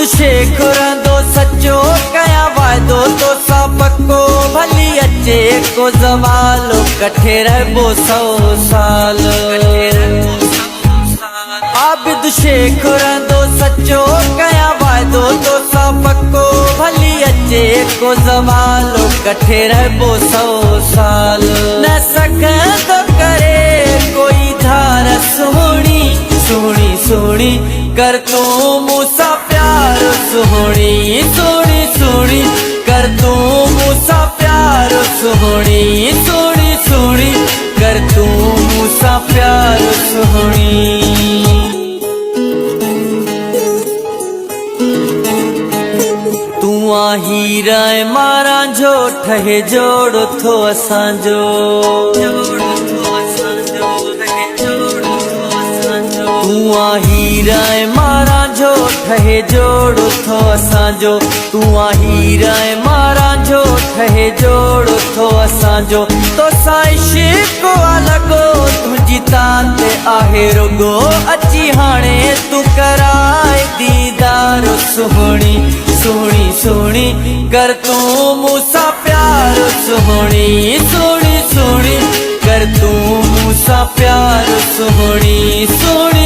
शेख रंदो सचो कया वायदो तो सा पक्को भली अचे को जवालो कठे रहबो 100 साल। आबिद शेख रंदो सचो कया वायदो तो सा पक्को भली अचे को जवालो कठे रहबो 100 साल। न सकंदो करे कोई धार सोहणी सोहणी सोहणी कर तू मूसा प्यार सोहणी सोहणी सोहणी कर तू मूसा प्यार सोहणी सोहणी सोहणी कर तू मूसा प्यार सोहणी। तू हीरा मारा जो ठहे जोड़ थो असांजो। तू हीरा मारा जो ठहे जोड़ थो असांजो। तू हीरा मारा जो ठहे जोड़ थो असांजो। तो इश्क़ लॻो तुंहिंजी ताते आहे रुगो अची हाणे तू कराए दीदार सोहणी सोहणी सोहणी कर तू मूसा प्यार सोहणी सोहणी सोहणी कर तू मूसा प्यार सोहणी सोहणी